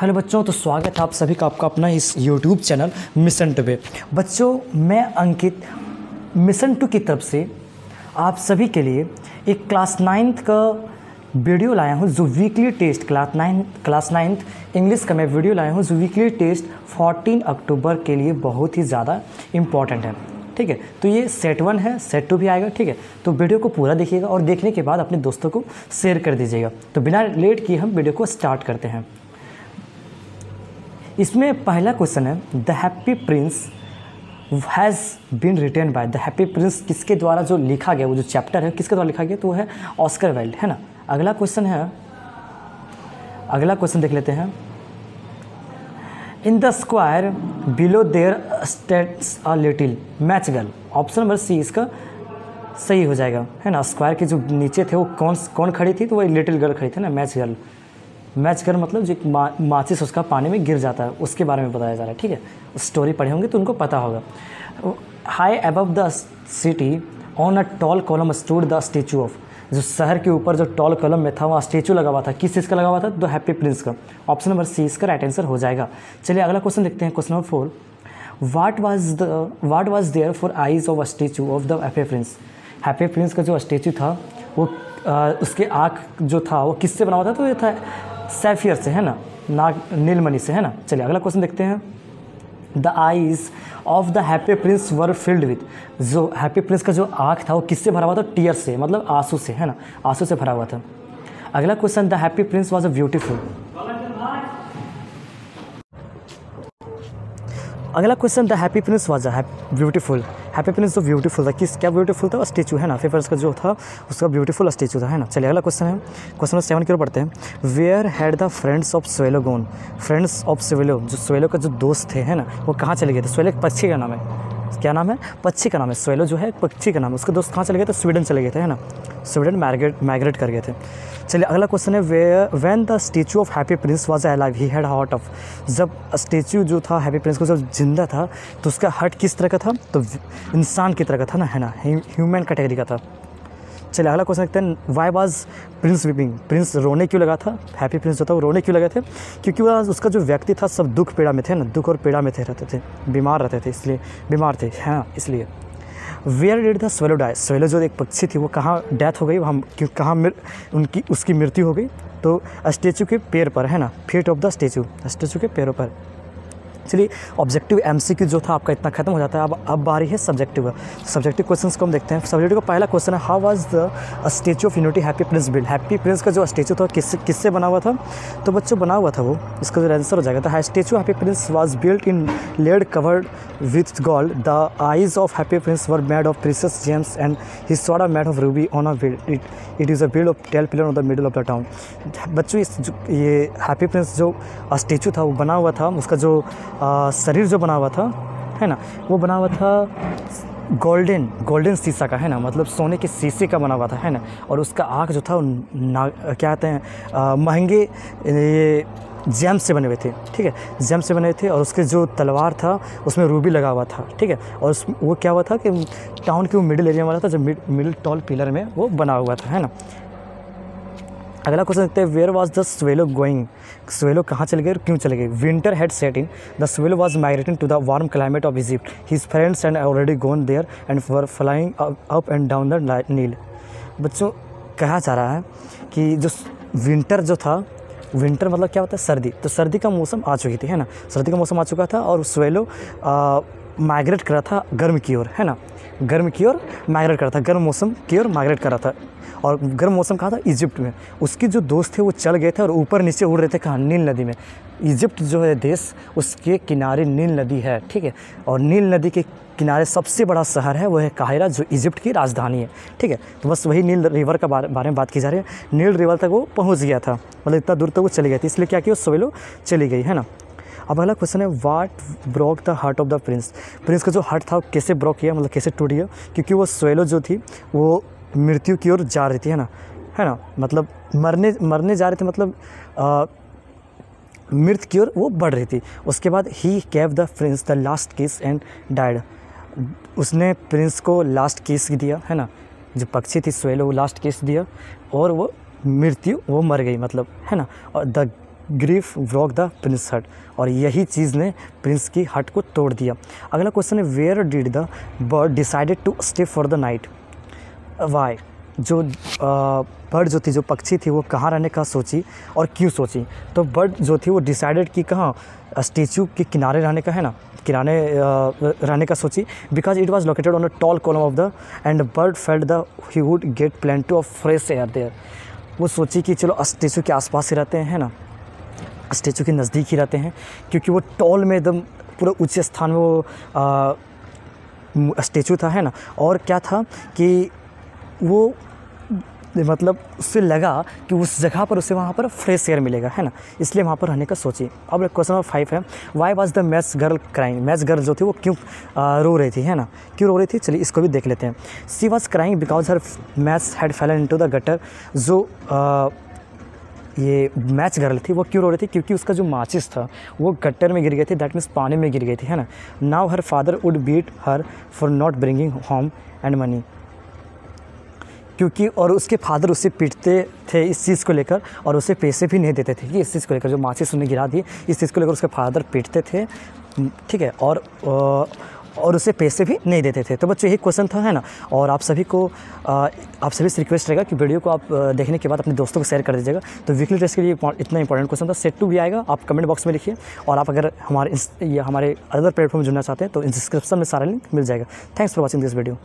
Hello बच्चों, तो स्वागत है आप सभी का आपका अपना इस यूट्यूब चैनल मिशन टू पे। बच्चों, मैं अंकित मिशन टू की तरफ से आप सभी के लिए एक क्लास 9th का वीडियो लाया हूं जो weekly test class 9th English का मैं वीडियो लाया हूं जो वीकली टेस्ट 14 अक्टूबर के लिए बहुत ही ज़्यादा इम्पॉर्टेंट है। ठीक है, तो ये सेट 1 है, सेट 2 भी आएगा। ठीक है, तो वीडियो को पूरा देखिएगा और देखने के बाद अपने दोस्तों को शेयर कर दीजिएगा। तो बिना लेट किए हम वीडियो को स्टार्ट करते हैं। इसमें पहला क्वेश्चन है, the happy prince has been written by. The happy prince किसके द्वारा जो लिखा गया, वो जो चैप्टर है किसके द्वारा लिखा गया, तो वो है ऑस्कर वाइल्ड, है ना। अगला क्वेश्चन देख लेते हैं। In the square below there states a little match girl. Option number C इसका सही हो जाएगा, है ना। स्क्वायर के जो नीचे थे वो कौन खड़ी थी, तो वो लिटिल गर्ल खड़ी थी ना, मैच गर्ल। मैच गर्ल मतलब जो माचिस उसका पानी में गिर जाता है, उसके बारे में बताया जा रहा है। ठीक है, स्टोरी पढ़े होंगे तो उनको पता होगा। High above the city on a tall column stood the statue of. जो शहर के ऊपर जो टॉल कॉलम में था वहाँ स्टेचू लगा हुआ था, किस चीज़ का लगा हुआ था, द हैप्पी प्रिंस का। ऑप्शन नंबर सी इसका राइट आंसर हो जाएगा। चलिए अगला क्वेश्चन देखते हैं, question number 4। What was there for eyes of a statue of the happy prince. Happy prince का जो स्टेचू था वो उसके आँख जो था वो किससे बना हुआ था, तो ये था सैफियर से, है ना, नीलमणि से, है ना। चलिए अगला क्वेश्चन देखते हैं। The eyes of the happy prince were filled with. जो हैप्पी प्रिंस का जो आँख था वो किससे भरा हुआ था, टीयर से, मतलब आंसू से, है ना, आंसू से भरा हुआ था। अगला question, the happy prince was a beautiful. अगला question, the happy prince was a beautiful. Happy prince जो ब्यूटीफुल था, क्या ब्यूटीफुल था, स्टेचू, है ना। हैप्पी प्रिंस का जो था उसका ब्यूटीफुल स्टेचू था, है ना। चलिए अगला क्वेश्चन है, क्वेश्चन नंबर 7 की ओर पढ़ते हैं। Where had the friends of swallow gone. Friends of swallow, जो स्वेलो का जो दोस्त थे, है ना, वो कहाँ चले गए थे। स्वेलो एक पक्षी का नाम है, क्या नाम है, पक्षी का नाम है। स्वेलो जो है एक पक्षी का नाम है। उसके दोस्त कहाँ चले गए थे, स्वीडन चले गए थे, है ना। स्वीडन माइग्रेट कर गए थे। चलिए अगला क्वेश्चन है, when the statue of happy prince was alive he had heart of. जब स्टेचू जो था हैप्पी प्रिंस को जब जिंदा था तो उसका हार्ट किस तरह का था, तो इंसान की तरह का था ना, है ना, ह्यूमन कैटेगरी का था। चलिए अगला क्वेश्चन देखते हैं। Why was Prince weeping. Prince रोने क्यों लगा था, हैप्पी प्रिंस जो था वो रोने क्यों लगे थे, क्योंकि वह उसका जो व्यक्ति था सब दुख पीड़ा में थे ना, दुख और पीड़ा में रहते थे, बीमार रहते थे, इसलिए बीमार थे, हाँ, इसलिए। Where did the swallow die. Swallow जो एक पक्षी थी वो कहाँ डेथ हो गई, हम कहाँ उसकी मृत्यु हो गई, तो स्टेचू के पैर पर, है ना, फीट ऑफ द स्टेचू के पैरों पर। चलिए ऑब्जेक्टिव एमसीक्यू जो था आपका इतना खत्म हो जाता है। अब बारी है सब्जेक्टिव क्वेश्चंस को हम देखते हैं। सब्जेक्टिव का पहला क्वेश्चन है, how was the statue of unity happy Prince build. Happy prince का जो स्टेचू था किससे बना हुआ था, तो बच्चों बना हुआ था वो, इसका जो आंसर हो जाएगा। तो statue happy prince was built in lead covered with gold. The eyes of happy prince were made of precious gems and his sword made of ruby on a build. It is a build of 12 pillar on the middle of the town. बच्चों ये happy prince जो statue था वो बना हुआ था, उसका जो शरीर जो बना हुआ था, है ना, वो बना हुआ था गोल्डन शीशा का, है ना, मतलब सोने के शीशे का बना हुआ था, है ना। और उसका आँख जो था क्या कहते हैं, महंगे ये जेम्स से बने हुए थे। ठीक है, जेम्स से बने थे, और उसके जो तलवार था उसमें रूबी लगा हुआ था। ठीक है, और वो क्या हुआ था कि टाउन के वो मिडिल एरिया वाला था, जो मिडिल टॉल पिलर में वो बना हुआ था, है ना। अगला क्वेश्चन देखते हैं, where was the swallow going. Swallow कहाँ चले गए और क्यों चले गए। Winter had set in, the swallow was migrating to the warm climate of Egypt. His friends and already gone there and were flying up and down the Nile. बच्चों कहा जा रहा है कि जो विंटर जो था, विंटर मतलब क्या होता है, सर्दी, तो सर्दी का मौसम आ चुकी थी, है ना, सर्दी का मौसम आ चुका था, और स्वेलो माइग्रेट कर रहा था गर्म की ओर, है ना, गर्म की ओर माइग्रेट कर रहा था, गर्म मौसम की ओर माइग्रेट कर रहा था। और गर्म मौसम कहाँ था, इजिप्ट में। उसके जो दोस्त थे वो चल गए थे और ऊपर नीचे उड़ रहे थे, कहाँ, नील नदी में। इजिप्ट जो है देश, उसके किनारे नील नदी है। ठीक है, और नील नदी के किनारे सबसे बड़ा शहर है वो है काहिरा, जो इजिप्ट की राजधानी है। ठीक है, तो बस वही नील रिवर का बारे में बात की जा रही है। नील रिवर तक वो पहुँच गया था, मतलब इतना दूर तक वो चली गई थी, इसलिए क्या किया, स्वेलो चली गई, है ना। अब अगला क्वेश्चन है, what broke the heart of the prince. Prince का जो हार्ट था कैसे ब्रोक किया, मतलब कैसे टूट गया, क्योंकि वो स्वेलो जो थी वो मृत्यु की ओर जा रही थी, है ना, मतलब मरने जा रही थी, मतलब मृत्यु की ओर वो बढ़ रही थी। उसके बाद he gave the Prince the last किस एंड डाइड। उसने प्रिंस को लास्ट किस दिया, है ना, जो पक्षी थी स्वेलो वो लास्ट किस दिया, और वो मर गई, मतलब, है ना। और the grief broke the Prince हट, और यही चीज़ ने प्रिंस की हट को तोड़ दिया। अगला क्वेश्चन है where did the bird decided to stay for the night, why, जो बर्ड जो थी, जो पक्षी थी, वो कहाँ रहने का सोची और क्यों सोची। तो बर्ड जो थी वो डिसाइडेड कि कहाँ, स्टेचू के किनारे रहने का, है ना, किनारे रहने का सोची, because it was located on a tall column of the and bird felt the he would get plenty of fresh air there. वो सोची कि चलो स्टेचू के आसपास ही रहते हैं, है ना, स्टेचू के नज़दीक ही रहते हैं, क्योंकि वो टॉल में एकदम पूरा ऊंचे स्थान में वो स्टेचू था, है ना। और क्या था कि वो मतलब उससे लगा कि उस जगह पर उसे वहाँ पर फ्रेश एयर मिलेगा, है ना, इसलिए वहाँ पर रहने का सोची। अब क्वेश्चन नंबर 5 है why was the match girl crying, match girl जो थी वो क्यों रो रही थी, है ना, क्यों रो रही थी, चलिए इसको भी देख लेते हैं। She was crying because her match had fallen into the gutter, जो ये मैच गर्ल थी वो क्यों रो रही थी, क्योंकि उसका जो माचिस था वो गट्टर में गिर गई थी, दैट मीन्स पानी में गिर गई थी, है ना। Now her father would beat her for not bringing home and money, क्योंकि और उसके फादर उसे पीटते थे इस चीज़ को लेकर, और उसे पैसे भी नहीं देते थे कि इस चीज़ को लेकर, जो माचिस उन्हें गिरा दी इस चीज़ को लेकर उसके फादर पीटते थे, ठीक है, और उसे पैसे भी नहीं देते थे। तो बच्चों यही क्वेश्चन था, है ना। और आप सभी से रिक्वेस्ट रहेगा कि वीडियो को आप देखने के बाद अपने दोस्तों को शेयर कर दीजिएगा। तो वीकली टेस्ट के लिए इतना इंपॉर्टेंट क्वेश्चन था। सेट 2 भी आएगा, आप कमेंट बॉक्स में लिखिए, और आप अगर हमारे अदर प्लेटफॉर्म में जुड़ना चाहते हैं तो डिस्क्रिप्शन में सारा लिंक मिल जाएगा। Thanks for watching this video.